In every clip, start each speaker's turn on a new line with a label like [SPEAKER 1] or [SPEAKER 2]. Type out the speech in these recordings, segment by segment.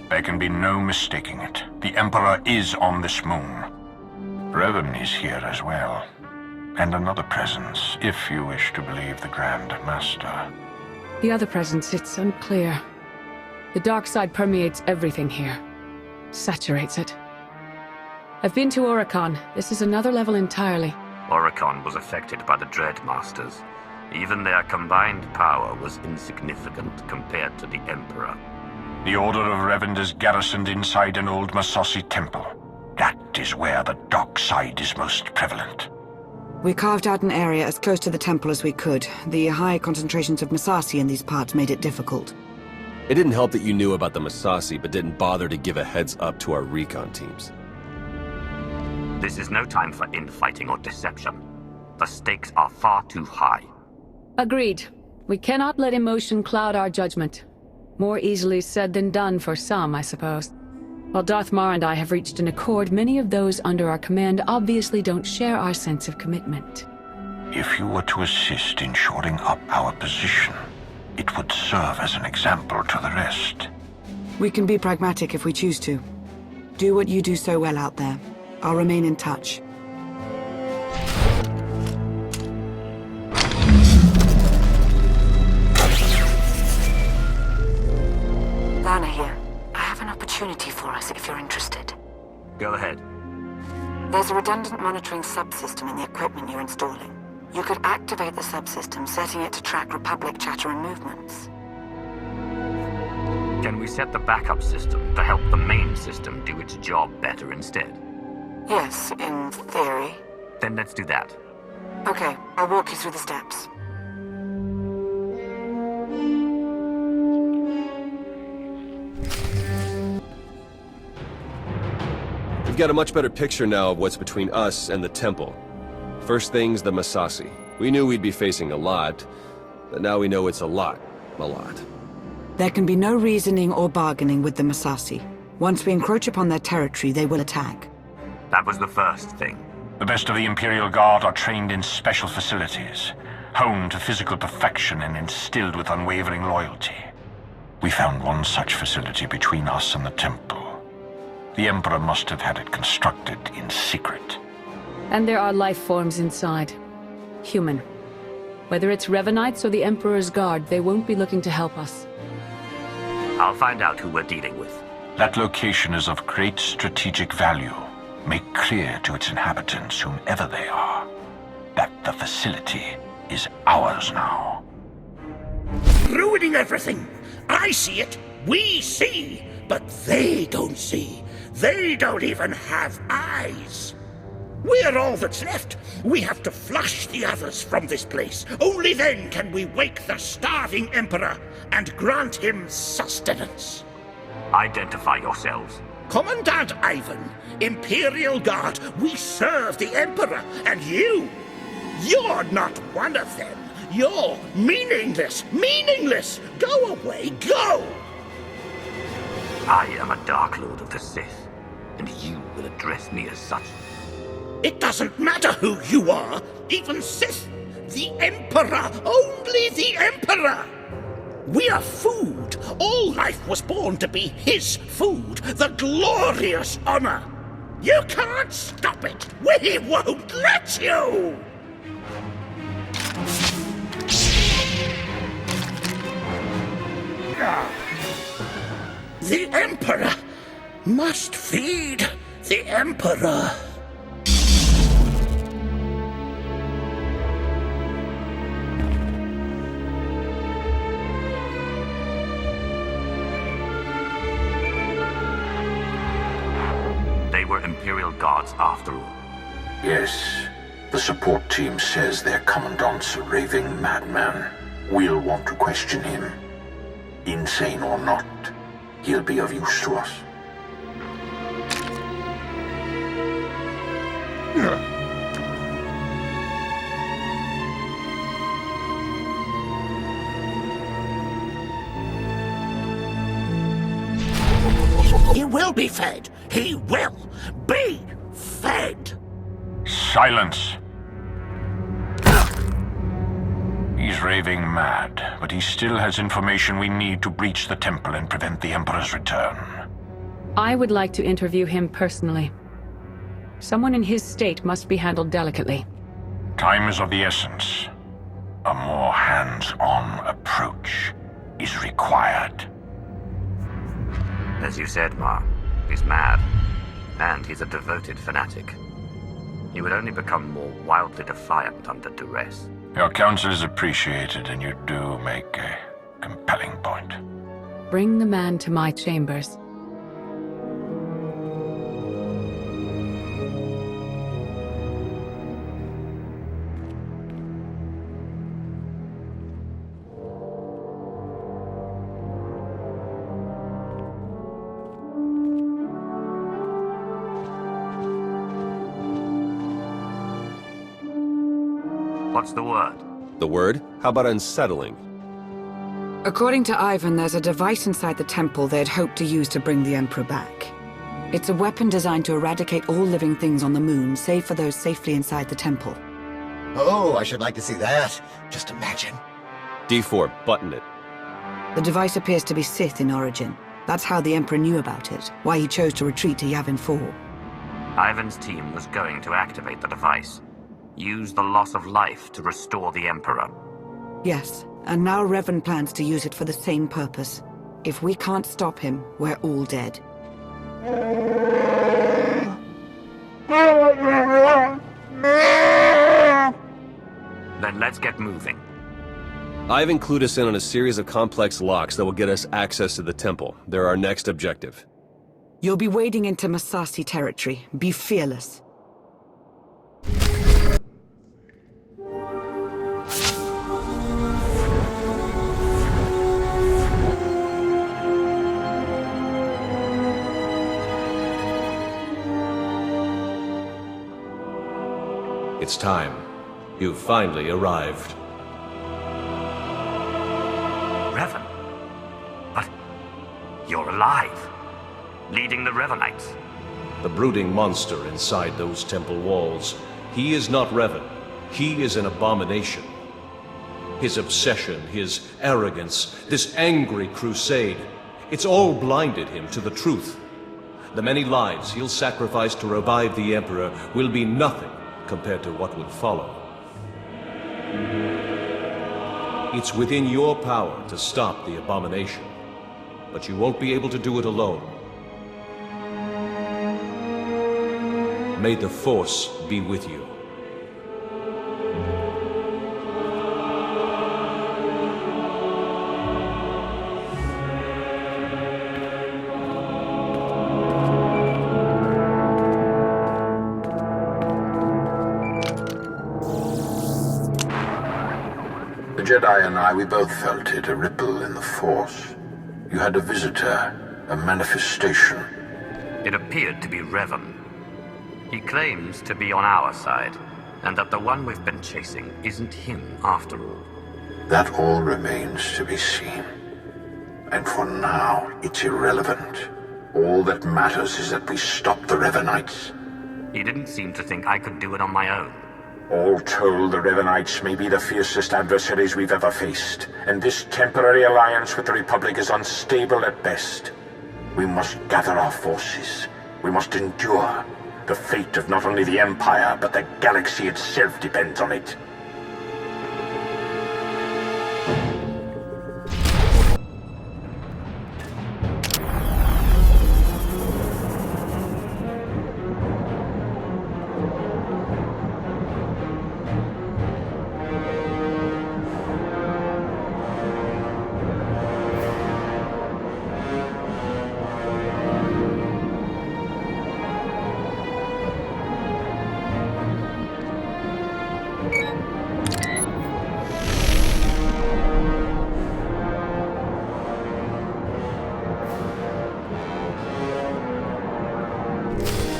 [SPEAKER 1] There can be no mistaking it. The Emperor is on this moon. Revan is here as well. And another presence, if you wish to believe the Grand Master.
[SPEAKER 2] The other presence, it's unclear. The dark side permeates everything here. Saturates it. I've been to Oricon. This is another level entirely.
[SPEAKER 3] Oricon was affected by the Dread Masters. Even their combined power was insignificant compared to the Emperor.
[SPEAKER 1] The Order of Revan is garrisoned inside an old Massassi temple. That is where the dark side is most prevalent.
[SPEAKER 4] We carved out an area as close to the temple as we could. The high concentrations of Massassi in these parts made it difficult.
[SPEAKER 5] It didn't help that you knew about the Massassi, but didn't bother to give a heads up to our recon teams.
[SPEAKER 3] This is no time for infighting or deception. The stakes are far too high.
[SPEAKER 2] Agreed. We cannot let emotion cloud our judgment. More easily said than done for some, I suppose. While Darth Mar and I have reached an accord, many of those under our command obviously don't share our sense of commitment.
[SPEAKER 1] If you were to assist in shoring up our position, it would serve as an example to the rest.
[SPEAKER 4] We can be pragmatic if we choose to. Do what you do so well out there. I'll remain in touch. Lana here. I have an opportunity for us if you're interested.
[SPEAKER 3] Go ahead.
[SPEAKER 4] There's a redundant monitoring subsystem in the equipment you're installing. You could activate the subsystem, setting it to track Republic chatter and movements.
[SPEAKER 3] Can we set the backup system to help the main system do its job better instead?
[SPEAKER 4] Yes, in theory.
[SPEAKER 3] Then let's do that.
[SPEAKER 4] Okay, I'll walk you through the steps.
[SPEAKER 5] We've got a much better picture now of what's between us and the temple. First thing's the Massassi. We knew we'd be facing a lot, but now we know it's a lot. A lot.
[SPEAKER 4] There can be no reasoning or bargaining with the Massassi. Once we encroach upon their territory, they will attack.
[SPEAKER 3] That was the first thing.
[SPEAKER 1] The best of the Imperial Guard are trained in special facilities, honed to physical perfection and instilled with unwavering loyalty. We found one such facility between us and the temple. The Emperor must have had it constructed in secret.
[SPEAKER 2] And there are life forms inside. Human. Whether it's Revanites or the Emperor's Guard, they won't be looking to help us.
[SPEAKER 3] I'll find out who we're dealing with.
[SPEAKER 1] That location is of great strategic value. Make clear to its inhabitants, whomever they are, that the facility is ours now.
[SPEAKER 6] Ruining everything! I see it! We see! But they don't see. They don't even have eyes. We're all that's left. We have to flush the others from this place. Only then can we wake the starving Emperor and grant him sustenance.
[SPEAKER 3] Identify yourselves.
[SPEAKER 6] Commandant Yavin, Imperial Guard, we serve the Emperor, and you're not one of them. You're meaningless, meaningless! Go away, go!
[SPEAKER 3] I am a Dark Lord of the Sith, and you will address me as such.
[SPEAKER 6] It doesn't matter who you are, even Sith. The Emperor, only the Emperor! We are food. All life was born to be his food, the glorious honor. You can't stop it. We won't let you! The Emperor must feed the Emperor.
[SPEAKER 3] They were Imperial Guards after all.
[SPEAKER 1] Yes. The support team says their commandant's a raving madman. We'll want to question him. Insane or not, he'll be of use to us.
[SPEAKER 6] He will be fed. He will be fed.
[SPEAKER 1] Silence! He's raving mad, but he still has information we need to breach the temple and prevent the Emperor's return.
[SPEAKER 2] I would like to interview him personally. Someone in his state must be handled delicately.
[SPEAKER 1] Time is of the essence. A more hands-on approach is required.
[SPEAKER 3] As you said, Ma, he's mad. And he's a devoted fanatic. He would only become more wildly defiant under duress.
[SPEAKER 1] Your counsel is appreciated, and you do make a compelling point.
[SPEAKER 2] Bring the man to my chambers.
[SPEAKER 3] What's the word?
[SPEAKER 5] The word? How about unsettling?
[SPEAKER 4] According to Ivan, there's a device inside the temple they'd hoped to use to bring the Emperor back. It's a weapon designed to eradicate all living things on the moon, save for those safely inside the temple.
[SPEAKER 7] Oh, I should like to see that. Just imagine.
[SPEAKER 5] D4, button it.
[SPEAKER 4] The device appears to be Sith in origin. That's how the Emperor knew about it, why he chose to retreat to Yavin 4.
[SPEAKER 3] Ivan's team was going to activate the device. Use the loss of life to restore the Emperor.
[SPEAKER 4] Yes, and now Revan plans to use it for the same purpose. If we can't stop him, we're all dead.
[SPEAKER 3] Then let's get moving.
[SPEAKER 5] Ivan clued us in on a series of complex locks that will get us access to the temple. They're our next objective.
[SPEAKER 4] You'll be wading into Masasi territory. Be fearless.
[SPEAKER 8] It's time. You've finally arrived.
[SPEAKER 3] Revan? But you're alive. Leading the Revanites.
[SPEAKER 8] The brooding monster inside those temple walls. He is not Revan. He is an abomination. His obsession, his arrogance, this angry crusade, it's all blinded him to the truth. The many lives he'll sacrifice to revive the Emperor will be nothing compared to what would follow. It's within your power to stop the abomination, but you won't be able to do it alone. May the Force be with you.
[SPEAKER 1] The Jedi and I, we both felt it, a ripple in the Force. You had a visitor, a manifestation.
[SPEAKER 3] It appeared to be Revan. He claims to be on our side, and that the one we've been chasing isn't him after all.
[SPEAKER 1] That all remains to be seen. And for now, it's irrelevant. All that matters is that we stop the Revanites.
[SPEAKER 3] He didn't seem to think I could do it on my own.
[SPEAKER 1] All told, the Revanites may be the fiercest adversaries we've ever faced, and this temporary alliance with the Republic is unstable at best. We must gather our forces. We must endure. The fate of not only the Empire, but the galaxy itself depends on it.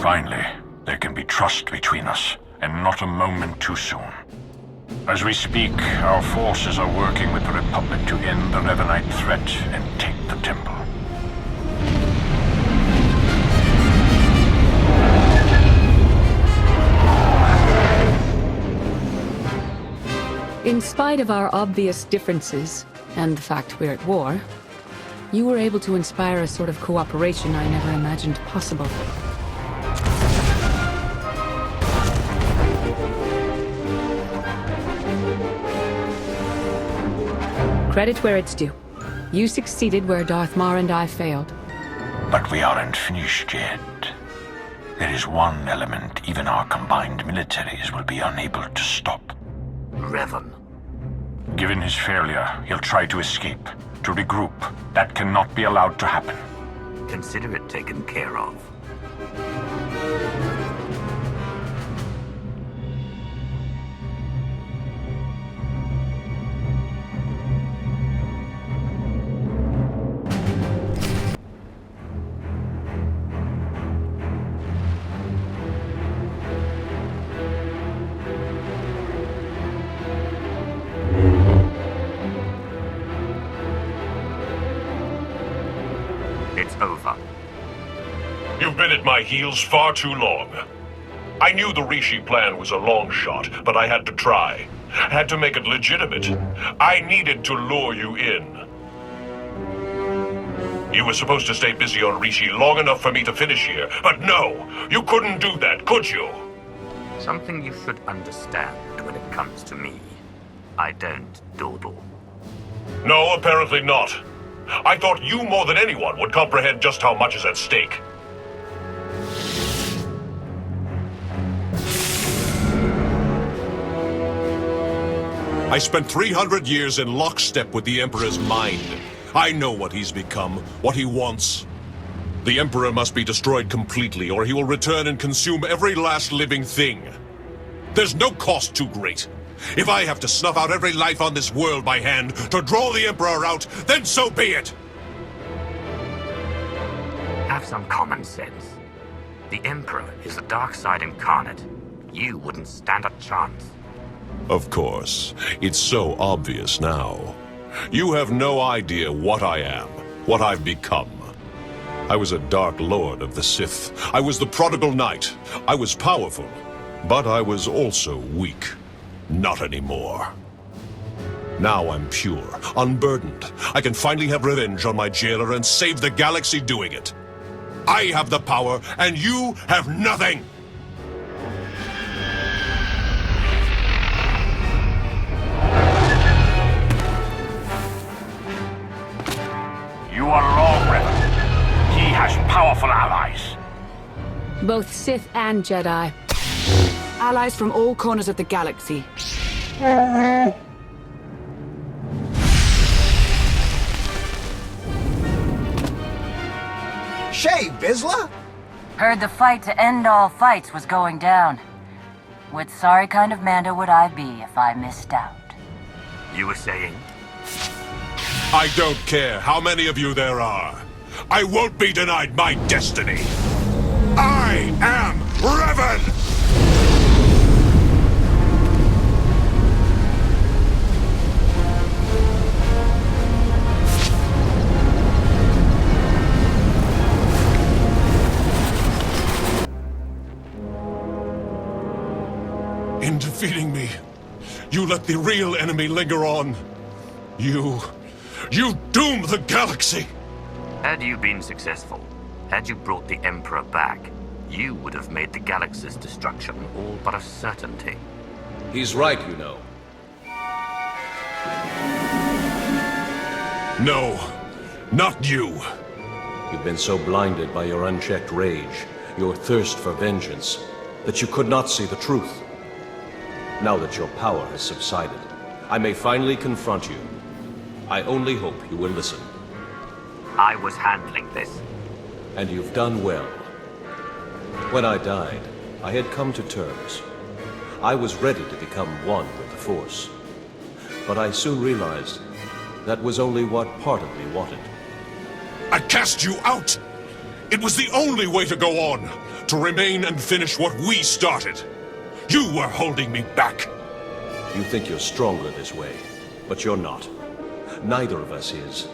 [SPEAKER 1] Finally, there can be trust between us, and not a moment too soon. As we speak, our forces are working with the Republic to end the Revanite threat and take the temple.
[SPEAKER 2] In spite of our obvious differences, and the fact we're at war, You were able to inspire a sort of cooperation I never imagined possible. Credit where it's due. You succeeded where Darth Mar and I failed.
[SPEAKER 1] But we aren't finished yet. There is one element even our combined militaries will be unable to stop.
[SPEAKER 3] Revan.
[SPEAKER 1] Given his failure, he'll try to escape, to regroup. That cannot be allowed to happen.
[SPEAKER 3] Consider it taken care of. It's over.
[SPEAKER 8] You've been at my heels far too long. I knew the Rishi plan was a long shot, but I had to try. Had to make it legitimate. I needed to lure you in. You were supposed to stay busy on Rishi long enough for me to finish here, but no! You couldn't do that, could you?
[SPEAKER 3] Something you should understand when it comes to me. I don't dawdle.
[SPEAKER 8] No, apparently not. I thought you more than anyone would comprehend just how much is at stake. I spent 300 years in lockstep with the Emperor's mind. I know what he's become, what he wants. The Emperor must be destroyed completely, or he will return and consume every last living thing. There's no cost too great. If I have to snuff out every life on this world by hand to draw the Emperor out, then so be it!
[SPEAKER 3] Have some common sense. The Emperor is the dark side incarnate. You wouldn't stand a chance.
[SPEAKER 8] Of course. It's so obvious now. You have no idea what I am, what I've become. I was a Dark Lord of the Sith. I was the prodigal knight. I was powerful, but I was also weak. Not anymore. Now I'm pure, unburdened. I can finally have revenge on my jailer and save the galaxy doing it. I have the power, and you have nothing!
[SPEAKER 1] You are wrong, Revan. He has powerful allies.
[SPEAKER 2] Both Sith and Jedi.
[SPEAKER 4] Allies from all corners of the galaxy.
[SPEAKER 7] Shay, Vizsla?
[SPEAKER 9] Heard the fight to end all fights was going down. What sorry kind of Mando would I be if I missed out?
[SPEAKER 3] You were saying?
[SPEAKER 8] I don't care how many of you there are. I won't be denied my destiny. I am Revan! In defeating me, you let the real enemy linger on. You doom the galaxy!
[SPEAKER 3] Had you been successful, had you brought the Emperor back, you would have made the galaxy's destruction all but a certainty.
[SPEAKER 8] He's right, you know. No, not you. You've been so blinded by your unchecked rage, your thirst for vengeance, that you could not see the truth. Now that your power has subsided, I may finally confront you. I only hope you will listen.
[SPEAKER 3] I was handling this.
[SPEAKER 8] And you've done well. When I died, I had come to terms. I was ready to become one with the Force. But I soon realized that was only what part of me wanted. I cast you out! It was the only way to go on, to remain and finish what we started. You were holding me back. You think you're stronger this way, but you're not. Neither of us is.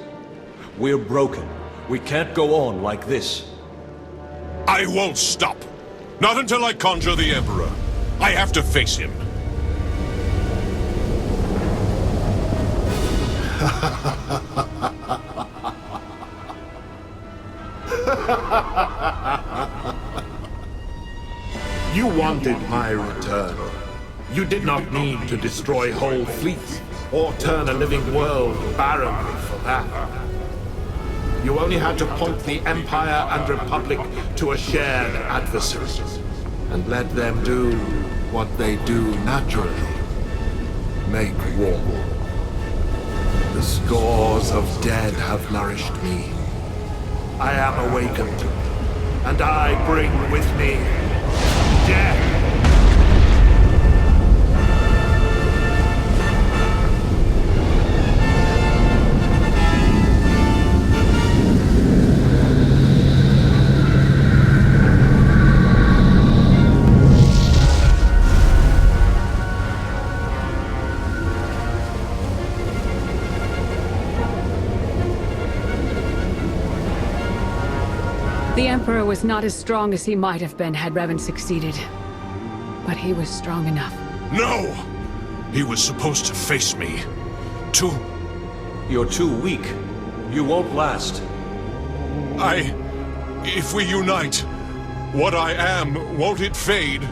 [SPEAKER 8] We're broken. We can't go on like this. I won't stop. Not until I conjure the Emperor. I have to face him.
[SPEAKER 10] You wanted my return. You did not need to destroy whole fleets or turn a living world barren for that. You only had to point the Empire and Republic to a shared adversary and let them do what they do naturally. Make war. The scores of dead have nourished me. I am awakened, and I bring with me death.
[SPEAKER 2] The Emperor was not as strong as he might have been had Revan succeeded. But he was strong enough.
[SPEAKER 11] No! He was supposed to face me.
[SPEAKER 8] You're too weak. You won't last.
[SPEAKER 11] If we unite, what I am, won't it fade?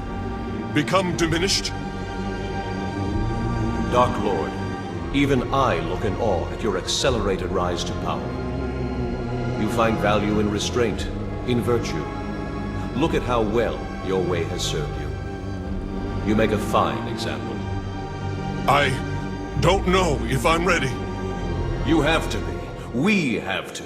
[SPEAKER 11] Become diminished?
[SPEAKER 8] Dark Lord, even I look in awe at your accelerated rise to power. You find value in restraint, in virtue. Look at how well your way has served you. You make a fine example.
[SPEAKER 11] I don't know if I'm ready.
[SPEAKER 8] You have to be. We have to.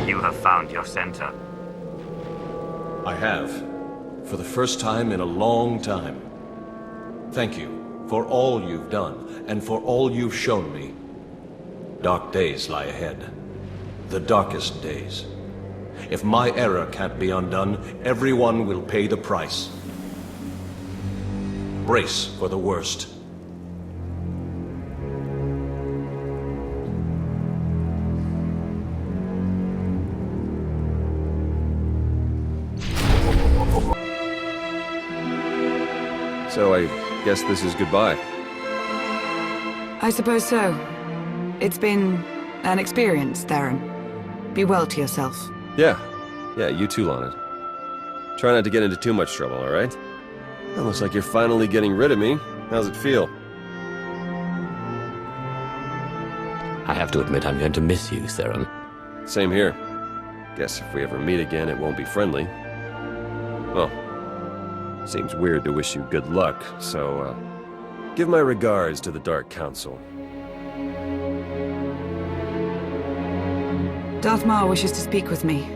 [SPEAKER 3] You have found your center.
[SPEAKER 8] I have. For the first time in a long time. Thank you for all you've done, and for all you've shown me. Dark days lie ahead. The darkest days. If my error can't be undone, everyone will pay the price. Brace for the worst.
[SPEAKER 5] So I guess this is goodbye.
[SPEAKER 4] I suppose so. It's been an experience, Theron. Be well to yourself.
[SPEAKER 5] Yeah, you too, Lana. Try not to get into too much trouble, alright? It looks like you're finally getting rid of me. How's it feel?
[SPEAKER 12] I have to admit I'm going to miss you, Theron.
[SPEAKER 5] Same here. Guess if we ever meet again, it won't be friendly. Well, seems weird to wish you good luck, so, give my regards to the Dark Council.
[SPEAKER 4] Darth Maul wishes to speak with me.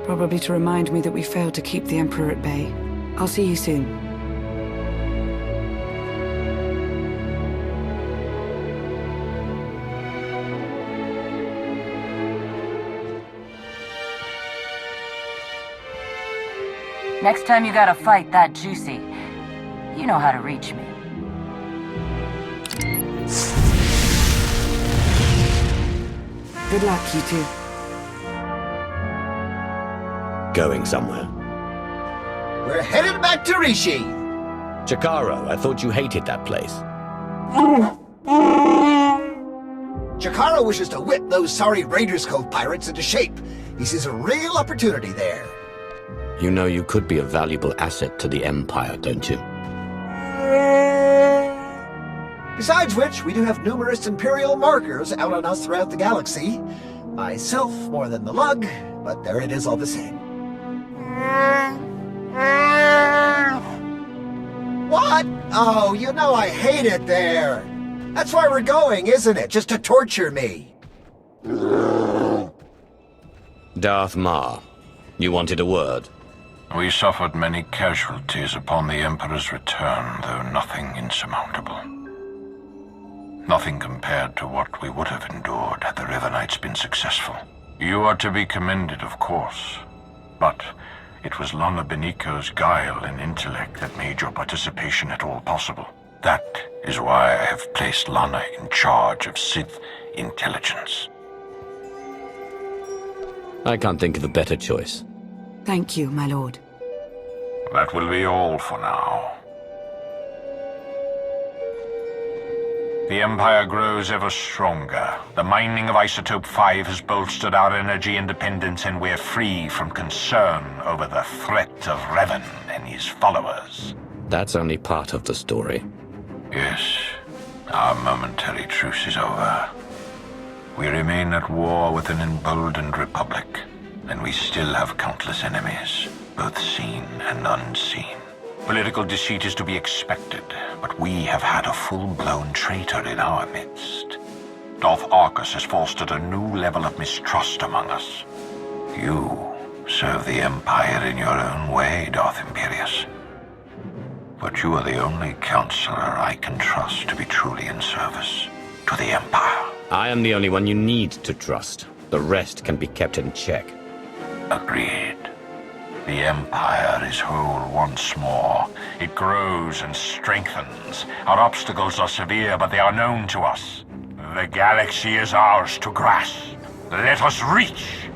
[SPEAKER 4] Probably to remind me that we failed to keep the Emperor at bay. I'll see you soon.
[SPEAKER 9] Next time you got a fight that juicy, you know how to reach me.
[SPEAKER 4] Good luck, you two.
[SPEAKER 12] Going somewhere.
[SPEAKER 7] We're headed back to Rishi.
[SPEAKER 12] Jakaro, I thought you hated that place.
[SPEAKER 7] Jakaro wishes to whip those sorry Raiders Cove pirates into shape. He sees a real opportunity there.
[SPEAKER 12] You know you could be a valuable asset to the Empire, don't you?
[SPEAKER 7] Besides which, we do have numerous Imperial markers out on us throughout the galaxy. Myself more than the lug, but there it is all the same. What? Oh, you know I hate it there. That's why we're going, isn't it? Just to torture me.
[SPEAKER 12] Darth Maul, you wanted a word?
[SPEAKER 1] We suffered many casualties upon the Emperor's return, though nothing insurmountable. Nothing compared to what we would have endured had the River Knights been successful. You are to be commended, of course, but it was Lana Beniko's guile and intellect that made your participation at all possible. That is why I have placed Lana in charge of Sith intelligence.
[SPEAKER 12] I can't think of a better choice.
[SPEAKER 4] Thank you, my lord.
[SPEAKER 1] That will be all for now. The Empire grows ever stronger. The mining of Isotope 5 has bolstered our energy independence, and we're free from concern over the threat of Revan and his followers.
[SPEAKER 12] That's only part of the story.
[SPEAKER 1] Yes, our momentary truce is over. We remain at war with an emboldened Republic, and we still have countless enemies, both seen and unseen. Political deceit is to be expected, but we have had a full-blown traitor in our midst. Darth Arcus has fostered a new level of mistrust among us. You serve the Empire in your own way, Darth Imperius. But you are the only counselor I can trust to be truly in service to the Empire.
[SPEAKER 12] I am the only one you need to trust. The rest can be kept in check.
[SPEAKER 1] Agreed. The Empire is whole once more. It grows and strengthens. Our obstacles are severe, but they are known to us. The galaxy is ours to grasp. Let us reach